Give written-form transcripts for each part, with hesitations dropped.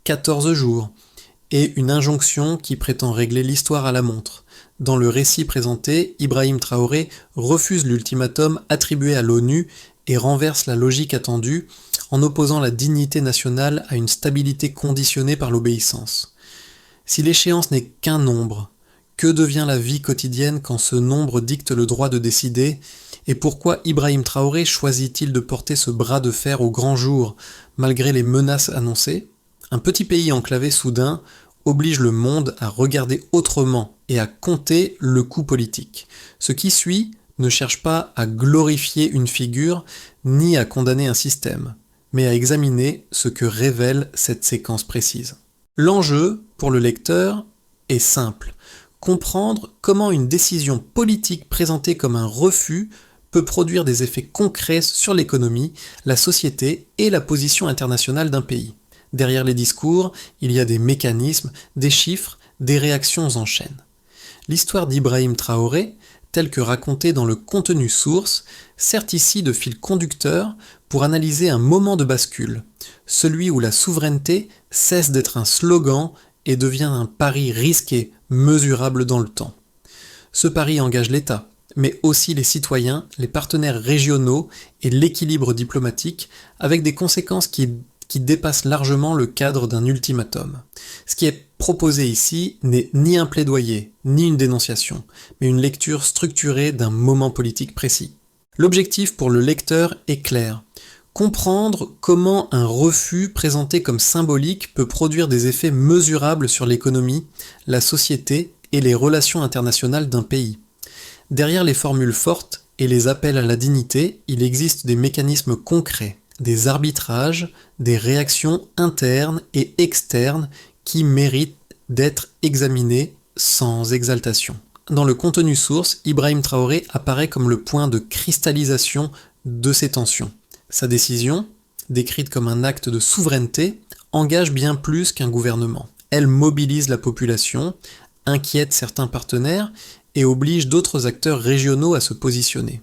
14 jours, et une injonction qui prétend régler l'histoire à la montre. Dans le récit présenté, Ibrahim Traoré refuse l'ultimatum attribué à l'ONU et renverse la logique attendue en opposant la dignité nationale à une stabilité conditionnée par l'obéissance. Si l'échéance n'est qu'un nombre, que devient la vie quotidienne quand ce nombre dicte le droit de décider, et pourquoi Ibrahim Traoré choisit-il de porter ce bras de fer au grand jour, malgré les menaces annoncées ? Un petit pays enclavé soudain oblige le monde à regarder autrement et à compter le coût politique. Ce qui suit ne cherche pas à glorifier une figure ni à condamner un système, mais à examiner ce que révèle cette séquence précise. L'enjeu, pour le lecteur, est simple. Comprendre comment une décision politique présentée comme un refus peut produire des effets concrets sur l'économie, la société et la position internationale d'un pays. Derrière les discours, il y a des mécanismes, des chiffres, des réactions en chaîne. L'histoire d'Ibrahim Traoré, telle que racontée dans le contenu source, sert ici de fil conducteur pour analyser un moment de bascule, celui où la souveraineté cesse d'être un slogan et devient un pari risqué, mesurable dans le temps. Ce pari engage l'État, mais aussi les citoyens, les partenaires régionaux et l'équilibre diplomatique, avec des conséquences qui dépassent largement le cadre d'un ultimatum. Ce qui est proposé ici n'est ni un plaidoyer, ni une dénonciation, mais une lecture structurée d'un moment politique précis. L'objectif pour le lecteur est clair. Comprendre comment un refus présenté comme symbolique peut produire des effets mesurables sur l'économie, la société et les relations internationales d'un pays. Derrière les formules fortes et les appels à la dignité, il existe des mécanismes concrets, des arbitrages, des réactions internes et externes qui méritent d'être examinés sans exaltation. Dans le contenu source, Ibrahim Traoré apparaît comme le point de cristallisation de ces tensions. Sa décision, décrite comme un acte de souveraineté, engage bien plus qu'un gouvernement. Elle mobilise la population, inquiète certains partenaires et oblige d'autres acteurs régionaux à se positionner.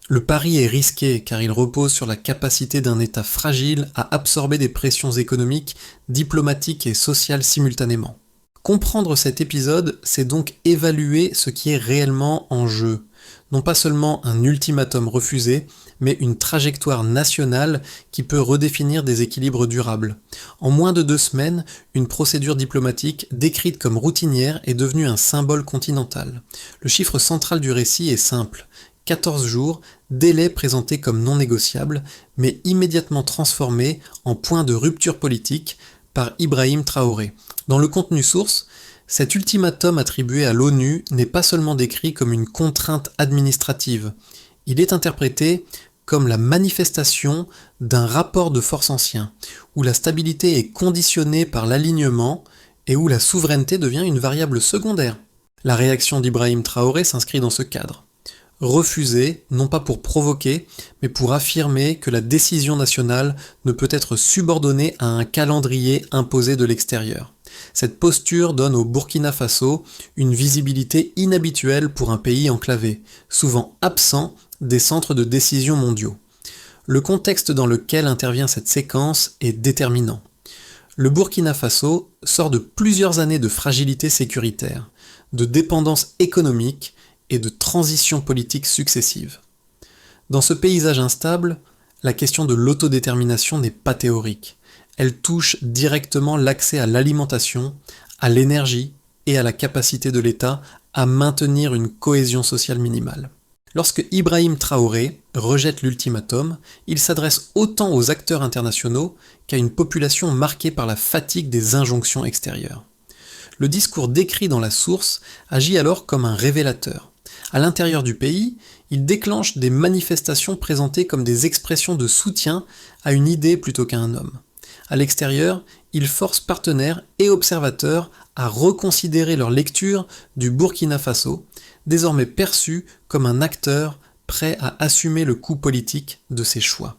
Le pari est risqué car il repose sur la capacité d'un État fragile à absorber des pressions économiques, diplomatiques et sociales simultanément. Comprendre cet épisode, c'est donc évaluer ce qui est réellement en jeu. Non pas seulement un ultimatum refusé, mais une trajectoire nationale qui peut redéfinir des équilibres durables. En moins de 2 semaines, une procédure diplomatique décrite comme routinière est devenue un symbole continental. Le chiffre central du récit est simple. 14 jours, délai présenté comme non négociable, mais immédiatement transformé en point de rupture politique par Ibrahim Traoré. Dans le contenu source, cet ultimatum attribué à l'ONU n'est pas seulement décrit comme une contrainte administrative, il est interprété comme la manifestation d'un rapport de force ancien, où la stabilité est conditionnée par l'alignement et où la souveraineté devient une variable secondaire. La réaction d'Ibrahim Traoré s'inscrit dans ce cadre. Refuser, non pas pour provoquer, mais pour affirmer que la décision nationale ne peut être subordonnée à un calendrier imposé de l'extérieur. Cette posture donne au Burkina Faso une visibilité inhabituelle pour un pays enclavé, souvent absent des centres de décision mondiaux. Le contexte dans lequel intervient cette séquence est déterminant. Le Burkina Faso sort de plusieurs années de fragilité sécuritaire, de dépendance économique et de transitions politiques successives. Dans ce paysage instable, la question de l'autodétermination n'est pas théorique. Elle touche directement l'accès à l'alimentation, à l'énergie et à la capacité de l'État à maintenir une cohésion sociale minimale. Lorsque Ibrahim Traoré rejette l'ultimatum, il s'adresse autant aux acteurs internationaux qu'à une population marquée par la fatigue des injonctions extérieures. Le discours décrit dans la source agit alors comme un révélateur. À l'intérieur du pays, il déclenche des manifestations présentées comme des expressions de soutien à une idée plutôt qu'à un homme. À l'extérieur, il force partenaires et observateurs à reconsidérer leur lecture du Burkina Faso, désormais perçu comme un acteur prêt à assumer le coût politique de ses choix.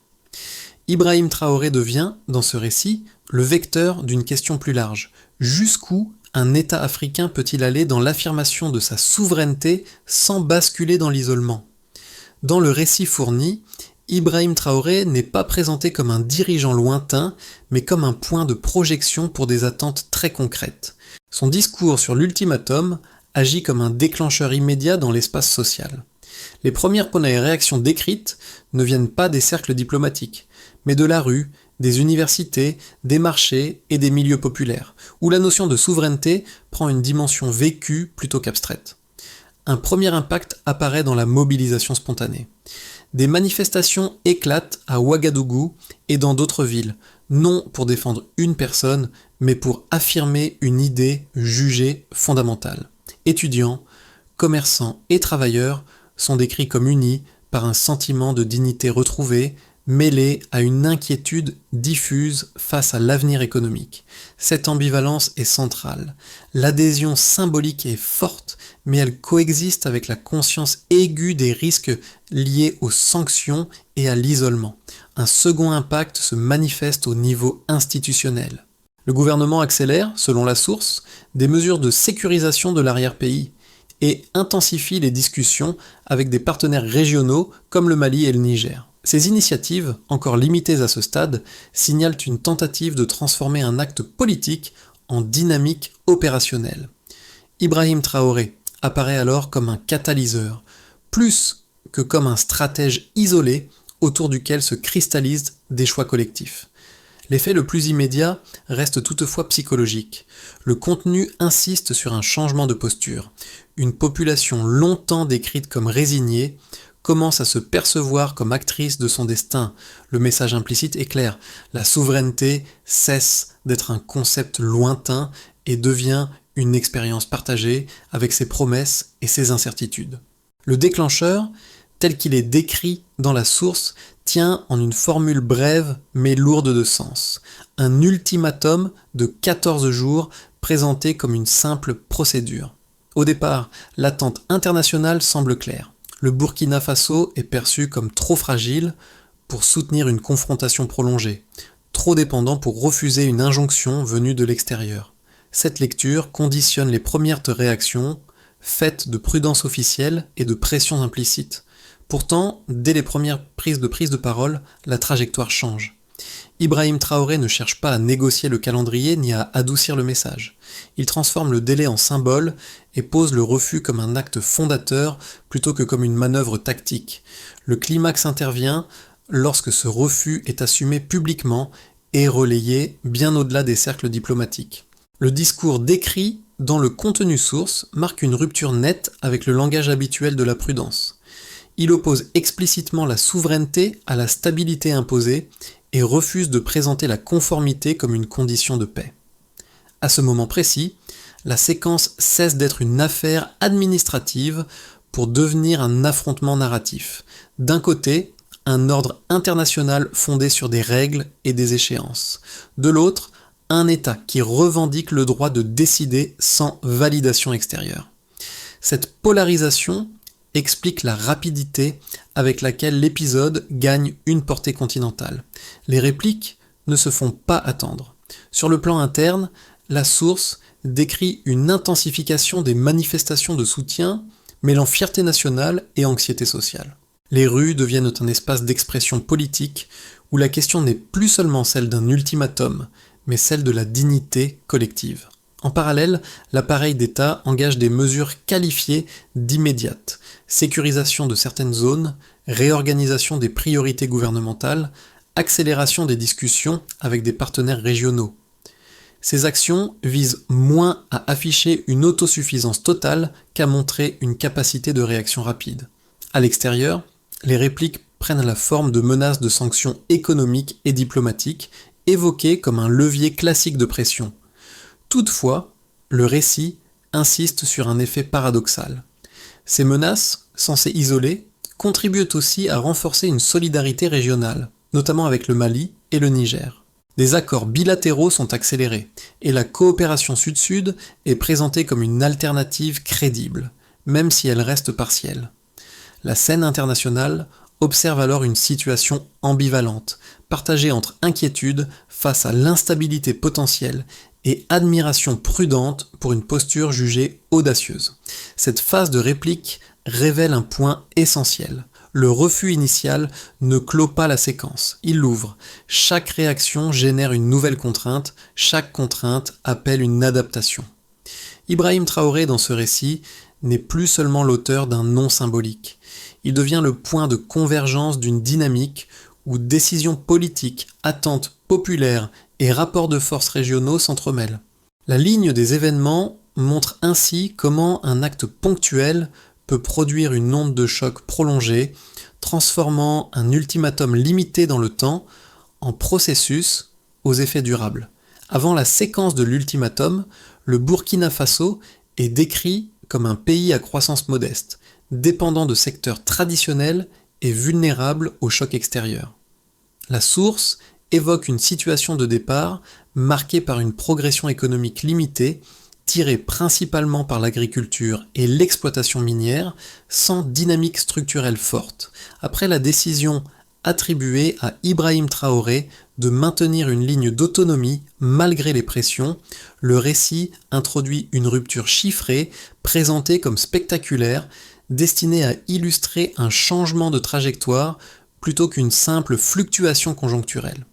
Ibrahim Traoré devient, dans ce récit, le vecteur d'une question plus large. Jusqu'où un État africain peut-il aller dans l'affirmation de sa souveraineté sans basculer dans l'isolement ? Dans le récit fourni, Ibrahim Traoré n'est pas présenté comme un dirigeant lointain, mais comme un point de projection pour des attentes très concrètes. Son discours sur l'ultimatum agit comme un déclencheur immédiat dans l'espace social. Les premières réactions décrites ne viennent pas des cercles diplomatiques, mais de la rue, des universités, des marchés et des milieux populaires, où la notion de souveraineté prend une dimension vécue plutôt qu'abstraite. Un premier impact apparaît dans la mobilisation spontanée. Des manifestations éclatent à Ouagadougou et dans d'autres villes, non pour défendre une personne, mais pour affirmer une idée jugée fondamentale. Étudiants, commerçants et travailleurs sont décrits comme unis par un sentiment de dignité retrouvée, mêlé à une inquiétude diffuse face à l'avenir économique. Cette ambivalence est centrale. L'adhésion symbolique est forte, mais elle coexiste avec la conscience aiguë des risques liés aux sanctions et à l'isolement. Un second impact se manifeste au niveau institutionnel. Le gouvernement accélère, selon la source, des mesures de sécurisation de l'arrière-pays et intensifie les discussions avec des partenaires régionaux comme le Mali et le Niger. Ces initiatives, encore limitées à ce stade, signalent une tentative de transformer un acte politique en dynamique opérationnelle. Ibrahim Traoré apparaît alors comme un catalyseur, plus que comme un stratège isolé autour duquel se cristallisent des choix collectifs. L'effet le plus immédiat reste toutefois psychologique. Le contenu insiste sur un changement de posture. Une population longtemps décrite comme résignée commence à se percevoir comme actrice de son destin. Le message implicite est clair. La souveraineté cesse d'être un concept lointain et devient une expérience partagée avec ses promesses et ses incertitudes. Le déclencheur, tel qu'il est décrit dans la source, tient en une formule brève mais lourde de sens. Un ultimatum de 14 jours présenté comme une simple procédure. Au départ, l'attente internationale semble claire. Le Burkina Faso est perçu comme trop fragile pour soutenir une confrontation prolongée, trop dépendant pour refuser une injonction venue de l'extérieur. Cette lecture conditionne les premières réactions, faites de prudence officielle et de pression implicite. Pourtant, dès les premières prises de parole, la trajectoire change. Ibrahim Traoré ne cherche pas à négocier le calendrier ni à adoucir le message. Il transforme le délai en symbole et pose le refus comme un acte fondateur plutôt que comme une manœuvre tactique. Le climax intervient lorsque ce refus est assumé publiquement et relayé bien au-delà des cercles diplomatiques. Le discours décrit dans le contenu source marque une rupture nette avec le langage habituel de la prudence. Il oppose explicitement la souveraineté à la stabilité imposée et refuse de présenter la conformité comme une condition de paix. À ce moment précis, la séquence cesse d'être une affaire administrative pour devenir un affrontement narratif. D'un côté, un ordre international fondé sur des règles et des échéances. De l'autre, un État qui revendique le droit de décider sans validation extérieure. Cette polarisation explique la rapidité avec laquelle l'épisode gagne une portée continentale. Les répliques ne se font pas attendre. Sur le plan interne, la source décrit une intensification des manifestations de soutien, mêlant fierté nationale et anxiété sociale. Les rues deviennent un espace d'expression politique où la question n'est plus seulement celle d'un ultimatum, mais celle de la dignité collective. En parallèle, l'appareil d'État engage des mesures qualifiées d'immédiates, sécurisation de certaines zones, réorganisation des priorités gouvernementales, accélération des discussions avec des partenaires régionaux. Ces actions visent moins à afficher une autosuffisance totale qu'à montrer une capacité de réaction rapide. À l'extérieur, les répliques prennent la forme de menaces de sanctions économiques et diplomatiques, évoquées comme un levier classique de pression. Toutefois, le récit insiste sur un effet paradoxal. Ces menaces, censées isoler, contribuent aussi à renforcer une solidarité régionale, notamment avec le Mali et le Niger. Des accords bilatéraux sont accélérés, et la coopération sud-sud est présentée comme une alternative crédible, même si elle reste partielle. La scène internationale observe alors une situation ambivalente, partagée entre inquiétude face à l'instabilité potentielle et admiration prudente pour une posture jugée audacieuse. Cette phase de réplique révèle un point essentiel. le refus initial ne clôt pas la séquence, il l'ouvre. Chaque réaction génère une nouvelle contrainte, chaque contrainte appelle une adaptation. Ibrahim Traoré, dans ce récit, n'est plus seulement l'auteur d'un nom symbolique. Il devient le point de convergence d'une dynamique où décisions politiques, attentes populaires et rapports de force régionaux s'entremêlent. La ligne des événements montre ainsi comment un acte ponctuel peut produire une onde de choc prolongée, transformant un ultimatum limité dans le temps en processus aux effets durables. Avant la séquence de l'ultimatum, le Burkina Faso est décrit comme un pays à croissance modeste, dépendant de secteurs traditionnels et vulnérables aux chocs extérieurs. La source évoque une situation de départ marquée par une progression économique limitée, tirée principalement par l'agriculture et l'exploitation minière, sans dynamique structurelle forte. Après la décision attribuée à Ibrahim Traoré de maintenir une ligne d'autonomie malgré les pressions, le récit introduit une rupture chiffrée, présentée comme spectaculaire, destinée à illustrer un changement de trajectoire plutôt qu'une simple fluctuation conjoncturelle.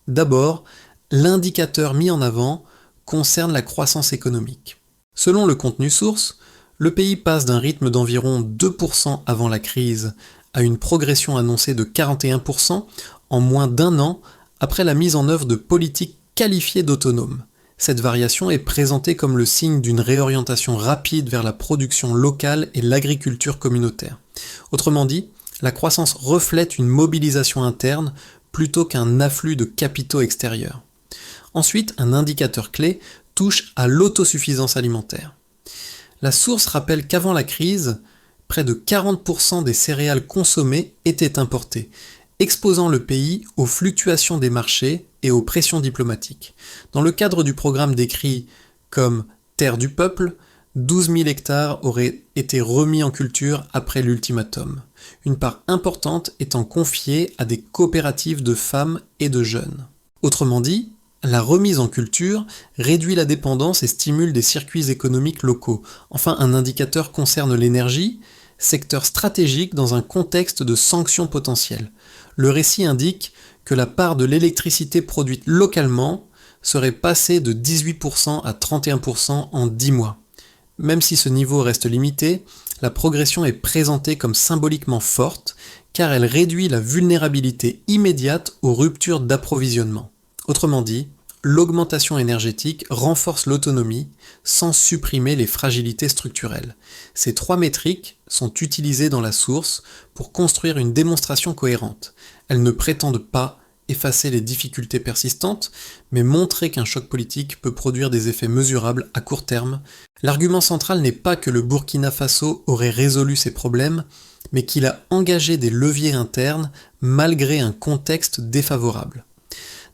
D'abord, l'indicateur mis en avant concerne la croissance économique. Selon le contenu source, le pays passe d'un rythme d'environ 2% avant la crise à une progression annoncée de 41% en moins d'un an après la mise en œuvre de politiques qualifiées d'autonomes. Cette variation est présentée comme le signe d'une réorientation rapide vers la production locale et l'agriculture communautaire. Autrement dit, la croissance reflète une mobilisation interne plutôt qu'un afflux de capitaux extérieurs. Ensuite, un indicateur clé touche à l'autosuffisance alimentaire. La source rappelle qu'avant la crise, près de 40% des céréales consommées étaient importées, exposant le pays aux fluctuations des marchés et aux pressions diplomatiques. Dans le cadre du programme décrit comme Terre du peuple, 12 000 hectares auraient été remis en culture après l'ultimatum, une part importante étant confiée à des coopératives de femmes et de jeunes. Autrement dit, la remise en culture réduit la dépendance et stimule des circuits économiques locaux. Enfin, un indicateur concerne l'énergie, secteur stratégique dans un contexte de sanctions potentielles. Le récit indique que la part de l'électricité produite localement serait passée de 18% à 31% en 10 mois. Même si ce niveau reste limité, la progression est présentée comme symboliquement forte car elle réduit la vulnérabilité immédiate aux ruptures d'approvisionnement. Autrement dit, l'augmentation énergétique renforce l'autonomie sans supprimer les fragilités structurelles. Ces trois métriques sont utilisées dans la source pour construire une démonstration cohérente. Elles ne prétendent pas effacer les difficultés persistantes, mais montrer qu'un choc politique peut produire des effets mesurables à court terme. L'argument central n'est pas que le Burkina Faso aurait résolu ses problèmes, mais qu'il a engagé des leviers internes malgré un contexte défavorable.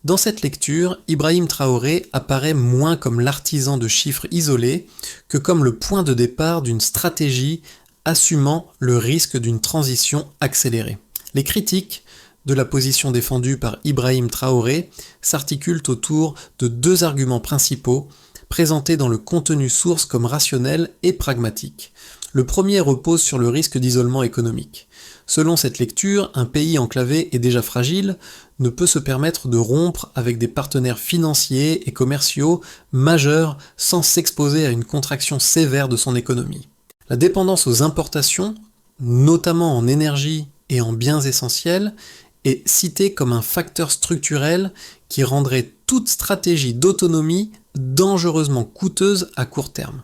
Dans cette lecture, Ibrahim Traoré apparaît moins comme l'artisan de chiffres isolés que comme le point de départ d'une stratégie assumant le risque d'une transition accélérée. Les critiques de la position défendue par Ibrahim Traoré s'articulent autour de deux arguments principaux présentés dans le contenu source comme rationnel et pragmatique. Le premier repose sur le risque d'isolement économique. Selon cette lecture, un pays enclavé et déjà fragile ne peut se permettre de rompre avec des partenaires financiers et commerciaux majeurs sans s'exposer à une contraction sévère de son économie. La dépendance aux importations, notamment en énergie et en biens essentiels, est citée comme un facteur structurel qui rendrait toute stratégie d'autonomie dangereusement coûteuse à court terme.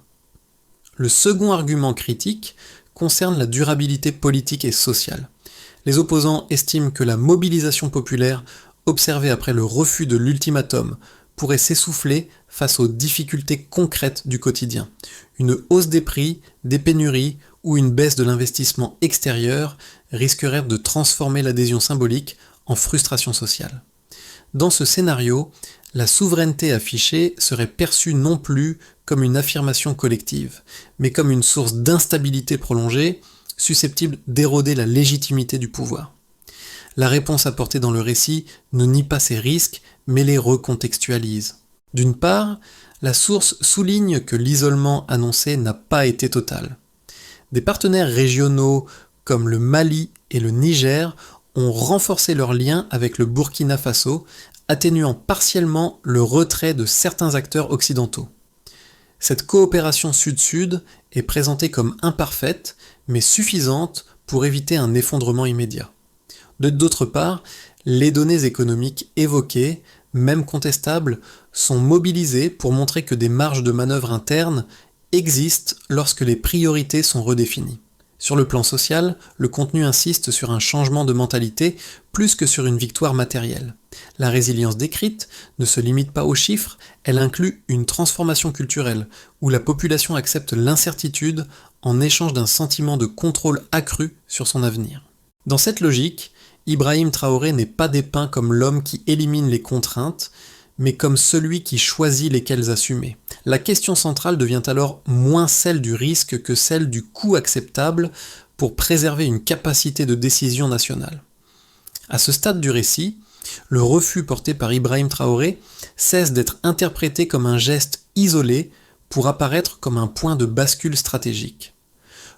Le second argument critique concerne la durabilité politique et sociale. Les opposants estiment que la mobilisation populaire observée après le refus de l'ultimatum pourrait s'essouffler face aux difficultés concrètes du quotidien. Une hausse des prix, des pénuries ou une baisse de l'investissement extérieur risquerait de transformer l'adhésion symbolique en frustration sociale. Dans ce scénario, la souveraineté affichée serait perçue non plus comme une affirmation collective, mais comme une source d'instabilité prolongée, susceptible d'éroder la légitimité du pouvoir. La réponse apportée dans le récit ne nie pas ces risques, mais les recontextualise. D'une part, la source souligne que l'isolement annoncé n'a pas été total. Des partenaires régionaux comme le Mali et le Niger, ont renforcé leurs liens avec le Burkina Faso, atténuant partiellement le retrait de certains acteurs occidentaux. Cette coopération sud-sud est présentée comme imparfaite, mais suffisante pour éviter un effondrement immédiat. D'autre part, les données économiques évoquées, même contestables, sont mobilisées pour montrer que des marges de manœuvre internes existent lorsque les priorités sont redéfinies. Sur le plan social, le contenu insiste sur un changement de mentalité plus que sur une victoire matérielle. La résilience décrite ne se limite pas aux chiffres, elle inclut une transformation culturelle, où la population accepte l'incertitude en échange d'un sentiment de contrôle accru sur son avenir. Dans cette logique, Ibrahim Traoré n'est pas dépeint comme l'homme qui élimine les contraintes, mais comme celui qui choisit lesquelles assumer. La question centrale devient alors moins celle du risque que celle du coût acceptable pour préserver une capacité de décision nationale. À ce stade du récit, le refus porté par Ibrahim Traoré cesse d'être interprété comme un geste isolé pour apparaître comme un point de bascule stratégique.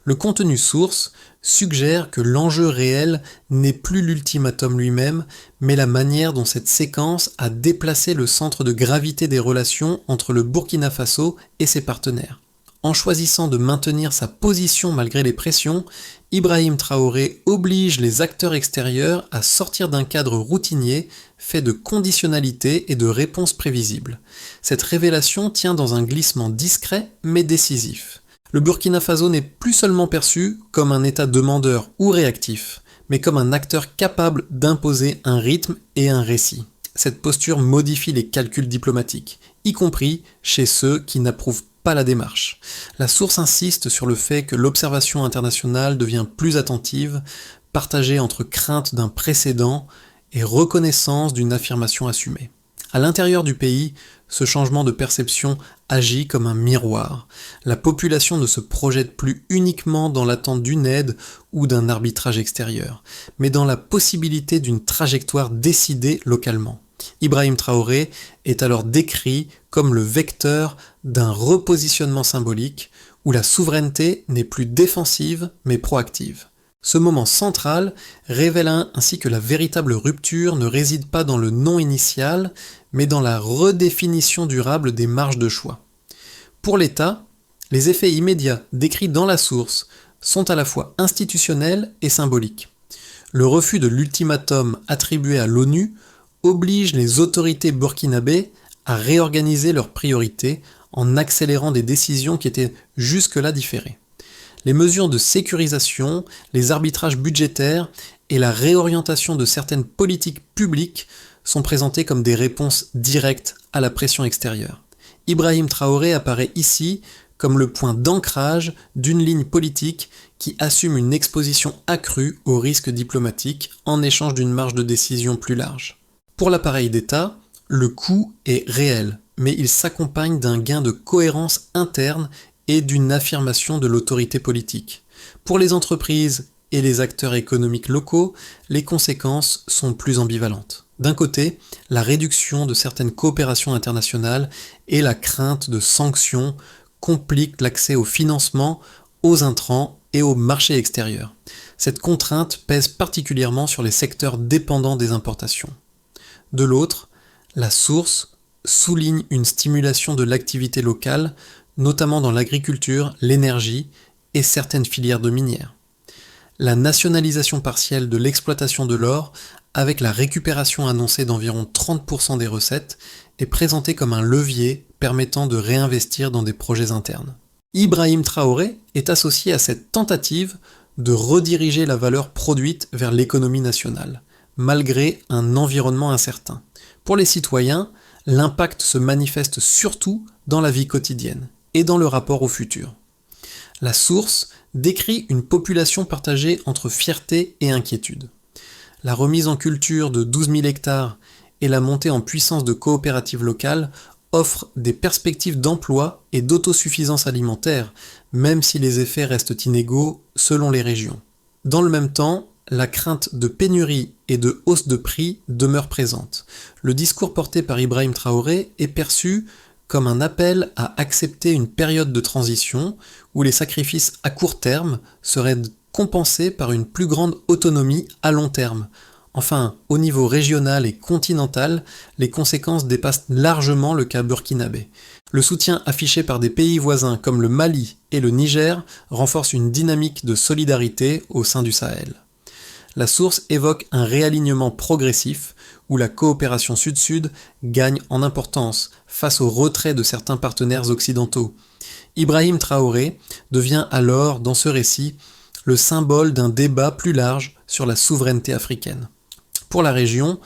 Le contenu source suggère que l'enjeu réel n'est plus l'ultimatum lui-même, mais la manière dont cette séquence a déplacé le centre de gravité des relations entre le Burkina Faso et ses partenaires. En choisissant de maintenir sa position malgré les pressions, Ibrahim Traoré oblige les acteurs extérieurs à sortir d'un cadre routinier fait de conditionnalités et de réponses prévisibles. Cette révélation tient dans un glissement discret mais décisif. Le Burkina Faso n'est plus seulement perçu comme un État demandeur ou réactif, mais comme un acteur capable d'imposer un rythme et un récit. Cette posture modifie les calculs diplomatiques, y compris chez ceux qui n'approuvent pas la démarche. La source insiste sur le fait que l'observation internationale devient plus attentive, partagée entre crainte d'un précédent et reconnaissance d'une affirmation assumée. À l'intérieur du pays, ce changement de perception agit comme un miroir. La population ne se projette plus uniquement dans l'attente d'une aide ou d'un arbitrage extérieur, mais dans la possibilité d'une trajectoire décidée localement. Ibrahim Traoré est alors décrit comme le vecteur d'un repositionnement symbolique où la souveraineté n'est plus défensive mais proactive. Ce moment central révèle ainsi que la véritable rupture ne réside pas dans le non initial, mais dans la redéfinition durable des marges de choix. Pour l'État, les effets immédiats décrits dans la source sont à la fois institutionnels et symboliques. Le refus de l'ultimatum attribué à l'ONU oblige les autorités burkinabées à réorganiser leurs priorités en accélérant des décisions qui étaient jusque-là différées. Les mesures de sécurisation, les arbitrages budgétaires et la réorientation de certaines politiques publiques sont présentés comme des réponses directes à la pression extérieure. Ibrahim Traoré apparaît ici comme le point d'ancrage d'une ligne politique qui assume une exposition accrue aux risques diplomatiques en échange d'une marge de décision plus large. Pour l'appareil d'État, le coût est réel, mais il s'accompagne d'un gain de cohérence interne et d'une affirmation de l'autorité politique. Pour les entreprises et les acteurs économiques locaux, les conséquences sont plus ambivalentes. D'un côté, la réduction de certaines coopérations internationales et la crainte de sanctions compliquent l'accès au financement, aux intrants et aux marchés extérieurs. Cette contrainte pèse particulièrement sur les secteurs dépendants des importations. De l'autre, la source souligne une stimulation de l'activité locale, notamment dans l'agriculture, l'énergie et certaines filières de minières. La nationalisation partielle de l'exploitation de l'or, avec la récupération annoncée d'environ 30% des recettes, est présentée comme un levier permettant de réinvestir dans des projets internes. Ibrahim Traoré est associé à cette tentative de rediriger la valeur produite vers l'économie nationale, malgré un environnement incertain. Pour les citoyens, l'impact se manifeste surtout dans la vie quotidienne et dans le rapport au futur. La source décrit une population partagée entre fierté et inquiétude. La remise en culture de 12 000 hectares et la montée en puissance de coopératives locales offrent des perspectives d'emploi et d'autosuffisance alimentaire, même si les effets restent inégaux selon les régions. Dans le même temps, la crainte de pénurie et de hausse de prix demeure présente. Le discours porté par Ibrahim Traoré est perçu comme un appel à accepter une période de transition où les sacrifices à court terme seraient compensée par une plus grande autonomie à long terme. Enfin, au niveau régional et continental, les conséquences dépassent largement le cas burkinabé. Le soutien affiché par des pays voisins comme le Mali et le Niger renforce une dynamique de solidarité au sein du Sahel. La source évoque un réalignement progressif où la coopération sud-sud gagne en importance face au retrait de certains partenaires occidentaux. Ibrahim Traoré devient alors, dans ce récit, le symbole d'un débat plus large sur la souveraineté africaine. Pour la région,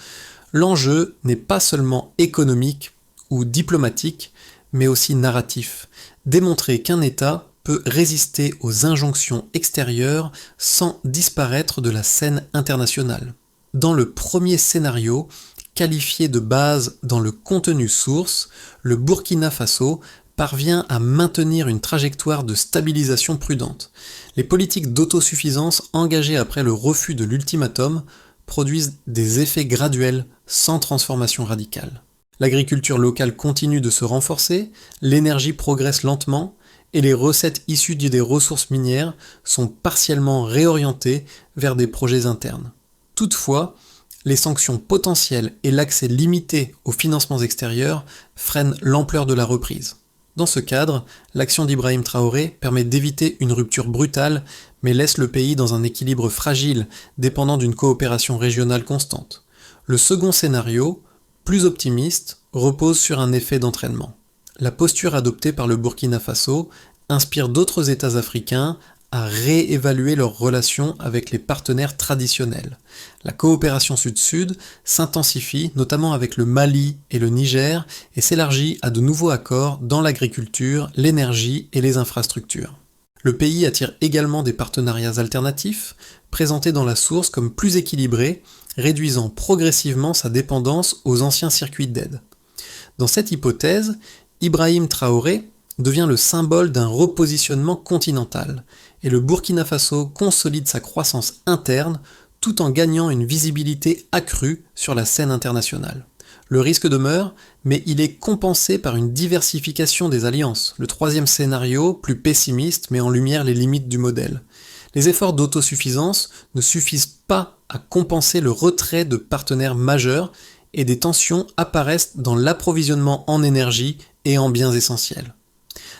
l'enjeu n'est pas seulement économique ou diplomatique, mais aussi narratif. Démontrer qu'un État peut résister aux injonctions extérieures sans disparaître de la scène internationale. Dans le premier scénario, qualifié de base dans le contenu source, le Burkina Faso parvient à maintenir une trajectoire de stabilisation prudente. Les politiques d'autosuffisance engagées après le refus de l'ultimatum produisent des effets graduels sans transformation radicale. L'agriculture locale continue de se renforcer, l'énergie progresse lentement et les recettes issues des ressources minières sont partiellement réorientées vers des projets internes. Toutefois, les sanctions potentielles et l'accès limité aux financements extérieurs freinent l'ampleur de la reprise. Dans ce cadre, l'action d'Ibrahim Traoré permet d'éviter une rupture brutale, mais laisse le pays dans un équilibre fragile, dépendant d'une coopération régionale constante. Le second scénario, plus optimiste, repose sur un effet d'entraînement. La posture adoptée par le Burkina Faso inspire d'autres États africains à réévaluer leurs relations avec les partenaires traditionnels. La coopération sud-sud s'intensifie notamment avec le Mali et le Niger et s'élargit à de nouveaux accords dans l'agriculture, l'énergie et les infrastructures. Le pays attire également des partenariats alternatifs, présentés dans la source comme plus équilibrés, réduisant progressivement sa dépendance aux anciens circuits d'aide. Dans cette hypothèse, Ibrahim Traoré devient le symbole d'un repositionnement continental, et le Burkina Faso consolide sa croissance interne tout en gagnant une visibilité accrue sur la scène internationale. Le risque demeure, mais il est compensé par une diversification des alliances. Le troisième scénario, plus pessimiste, met en lumière les limites du modèle. Les efforts d'autosuffisance ne suffisent pas à compenser le retrait de partenaires majeurs et des tensions apparaissent dans l'approvisionnement en énergie et en biens essentiels.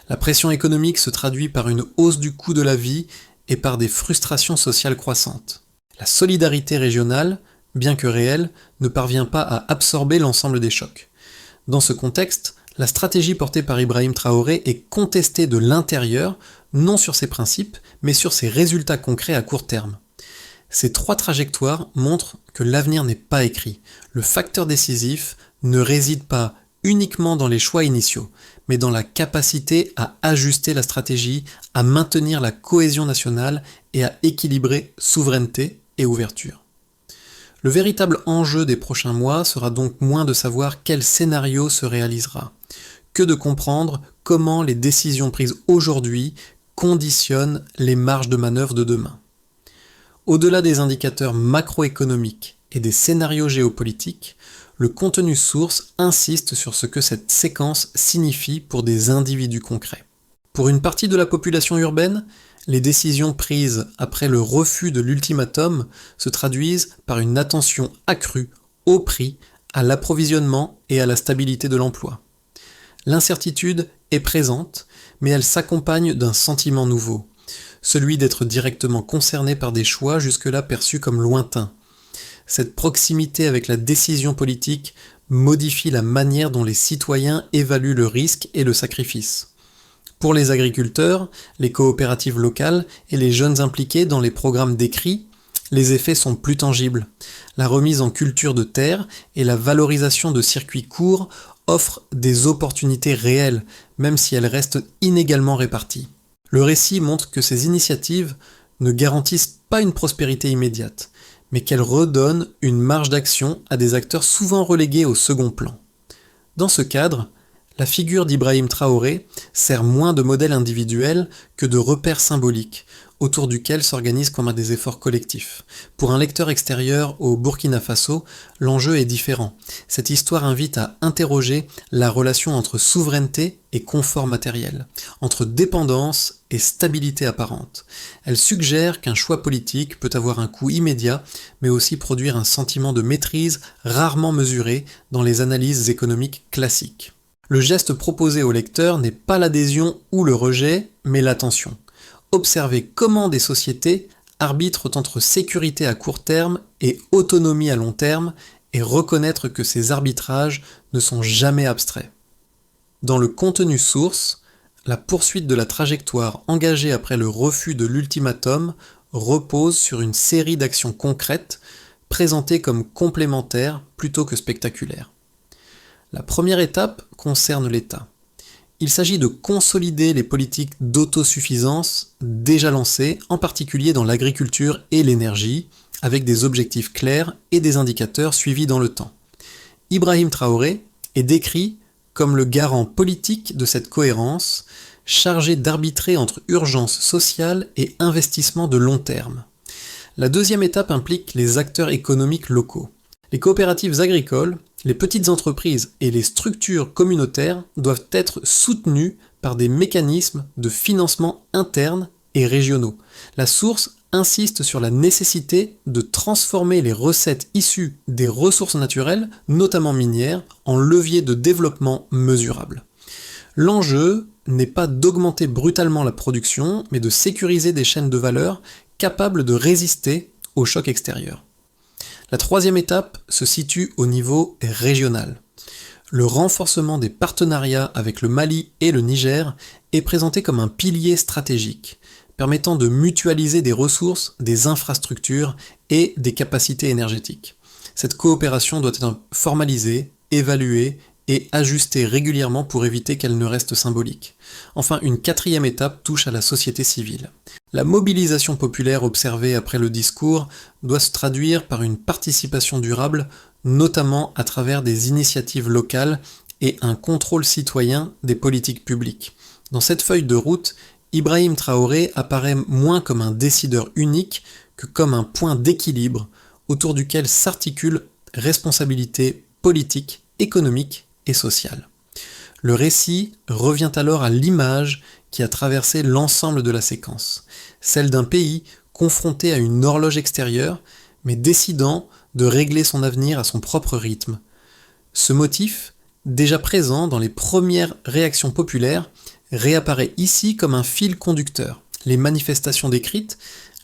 La pression économique se traduit par une hausse du coût de la vie et par des frustrations sociales croissantes. La solidarité régionale, bien que réelle, ne parvient pas à absorber l'ensemble des chocs. Dans ce contexte, la stratégie portée par Ibrahim Traoré est contestée de l'intérieur, non sur ses principes, mais sur ses résultats concrets à court terme. Ces trois trajectoires montrent que l'avenir n'est pas écrit. Le facteur décisif ne réside pas uniquement dans les choix initiaux, mais dans la capacité à ajuster la stratégie, à maintenir la cohésion nationale et à équilibrer souveraineté et ouverture. Le véritable enjeu des prochains mois sera donc moins de savoir quel scénario se réalisera, que de comprendre comment les décisions prises aujourd'hui conditionnent les marges de manœuvre de demain. Au-delà des indicateurs macroéconomiques et des scénarios géopolitiques, le contenu source insiste sur ce que cette séquence signifie pour des individus concrets. Pour une partie de la population urbaine, les décisions prises après le refus de l'ultimatum se traduisent par une attention accrue au prix, à l'approvisionnement et à la stabilité de l'emploi. L'incertitude est présente, mais elle s'accompagne d'un sentiment nouveau, celui d'être directement concerné par des choix jusque-là perçus comme lointains. Cette proximité avec la décision politique modifie la manière dont les citoyens évaluent le risque et le sacrifice. Pour les agriculteurs, les coopératives locales et les jeunes impliqués dans les programmes décrits, les effets sont plus tangibles. La remise en culture de terre et la valorisation de circuits courts offrent des opportunités réelles, même si elles restent inégalement réparties. Le récit montre que ces initiatives ne garantissent pas une prospérité immédiate, mais qu'elles redonnent une marge d'action à des acteurs souvent relégués au second plan. Dans ce cadre, La figure d'Ibrahim Traoré sert moins de modèle individuel que de repère symbolique, autour duquel s'organisent comme des efforts collectifs. Pour un lecteur extérieur au Burkina Faso, l'enjeu est différent. Cette histoire invite à interroger la relation entre souveraineté et confort matériel, entre dépendance et stabilité apparente. Elle suggère qu'un choix politique peut avoir un coût immédiat, mais aussi produire un sentiment de maîtrise rarement mesuré dans les analyses économiques classiques. Le geste proposé au lecteur n'est pas l'adhésion ou le rejet, mais l'attention. Observer comment des sociétés arbitrent entre sécurité à court terme et autonomie à long terme, et reconnaître que ces arbitrages ne sont jamais abstraits. Dans le contenu source, la poursuite de la trajectoire engagée après le refus de l'ultimatum repose sur une série d'actions concrètes, présentées comme complémentaires plutôt que spectaculaires. La première étape concerne l'État. Il s'agit de consolider les politiques d'autosuffisance déjà lancées, en particulier dans l'agriculture et l'énergie, avec des objectifs clairs et des indicateurs suivis dans le temps. Ibrahim Traoré est décrit comme le garant politique de cette cohérence, chargé d'arbitrer entre urgence sociale et investissement de long terme. La deuxième étape implique les acteurs économiques locaux. Les coopératives agricoles, les petites entreprises et les structures communautaires doivent être soutenues par des mécanismes de financement internes et régionaux. La source insiste sur la nécessité de transformer les recettes issues des ressources naturelles, notamment minières, en leviers de développement mesurables. L'enjeu n'est pas d'augmenter brutalement la production, mais de sécuriser des chaînes de valeur capables de résister aux chocs extérieurs. La troisième étape se situe au niveau régional. Le renforcement des partenariats avec le Mali et le Niger est présenté comme un pilier stratégique, permettant de mutualiser des ressources, des infrastructures et des capacités énergétiques. Cette coopération doit être formalisée, évaluée et ajustée régulièrement pour éviter qu'elle ne reste symbolique. Enfin, une quatrième étape touche à la société civile. La mobilisation populaire observée après le discours doit se traduire par une participation durable, notamment à travers des initiatives locales et un contrôle citoyen des politiques publiques. Dans cette feuille de route, Ibrahim Traoré apparaît moins comme un décideur unique que comme un point d'équilibre autour duquel s'articulent responsabilité politique, économique et sociale. Le récit revient alors à l'image qui a traversé l'ensemble de la séquence, celle d'un pays confronté à une horloge extérieure, mais décidant de régler son avenir à son propre rythme. Ce motif, déjà présent dans les premières réactions populaires, réapparaît ici comme un fil conducteur. Les manifestations décrites,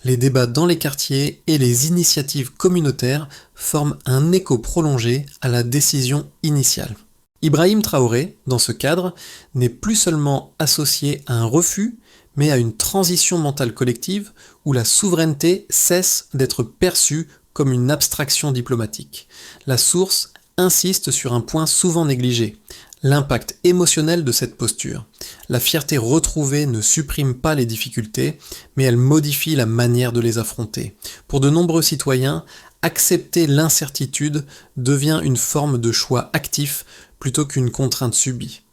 les débats dans les quartiers et les initiatives communautaires forment un écho prolongé à la décision initiale. Ibrahim Traoré, dans ce cadre, n'est plus seulement associé à un refus, mais à une transition mentale collective où la souveraineté cesse d'être perçue comme une abstraction diplomatique. La source insiste sur un point souvent négligé, l'impact émotionnel de cette posture. La fierté retrouvée ne supprime pas les difficultés, mais elle modifie la manière de les affronter. Pour de nombreux citoyens, accepter l'incertitude devient une forme de choix actif plutôt qu'une contrainte subie.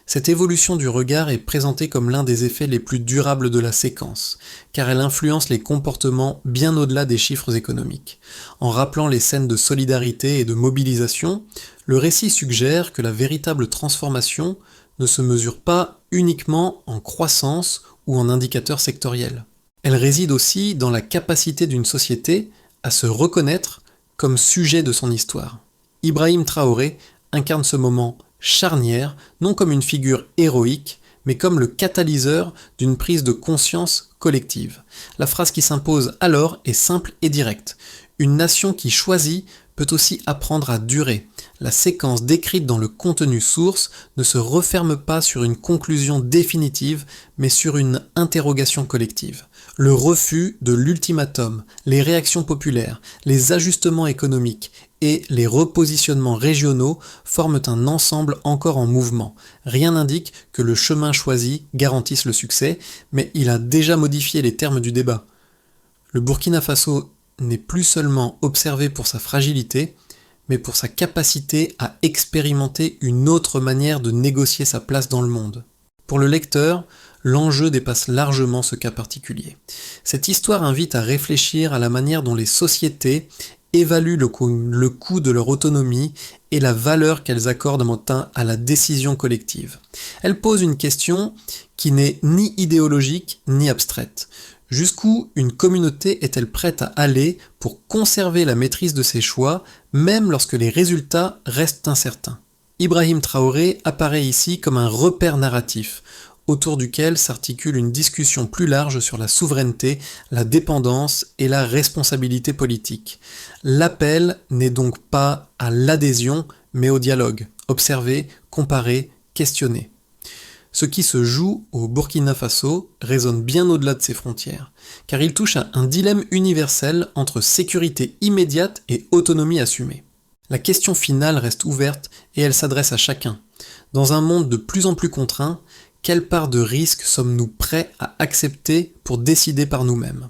Cette évolution du regard est présentée comme l'un des effets les plus durables de la séquence, car elle influence les comportements bien au-delà des chiffres économiques. En rappelant les scènes de solidarité et de mobilisation, le récit suggère que la véritable transformation ne se mesure pas uniquement en croissance ou en indicateurs sectoriels. Elle réside aussi dans la capacité d'une société à se reconnaître comme sujet de son histoire. Ibrahim Traoré incarne ce moment charnière, non comme une figure héroïque, mais comme le catalyseur d'une prise de conscience collective. La phrase qui s'impose alors est simple et directe. Une nation qui choisit peut aussi apprendre à durer. La séquence décrite dans le contenu source ne se referme pas sur une conclusion définitive, mais sur une interrogation collective. Le refus de l'ultimatum, les réactions populaires, les ajustements économiques et les repositionnements régionaux forment un ensemble encore en mouvement. Rien n'indique que le chemin choisi garantisse le succès, mais il a déjà modifié les termes du débat. Le Burkina Faso n'est plus seulement observé pour sa fragilité, mais pour sa capacité à expérimenter une autre manière de négocier sa place dans le monde. Pour le lecteur, l'enjeu dépasse largement ce cas particulier. Cette histoire invite à réfléchir à la manière dont les sociétés évaluent le coût de leur autonomie et la valeur qu'elles accordent à la décision collective. Elle pose une question qui n'est ni idéologique ni abstraite. Jusqu'où une communauté est-elle prête à aller pour conserver la maîtrise de ses choix, même lorsque les résultats restent incertains? Ibrahim Traoré apparaît ici comme un repère narratif, autour duquel s'articule une discussion plus large sur la souveraineté, la dépendance et la responsabilité politique. L'appel n'est donc pas à l'adhésion, mais au dialogue. Observer, comparer, questionner. Ce qui se joue au Burkina Faso résonne bien au-delà de ses frontières, car il touche à un dilemme universel entre sécurité immédiate et autonomie assumée. La question finale reste ouverte et elle s'adresse à chacun. Dans un monde de plus en plus contraint, quelle part de risque sommes-nous prêts à accepter pour décider par nous-mêmes ?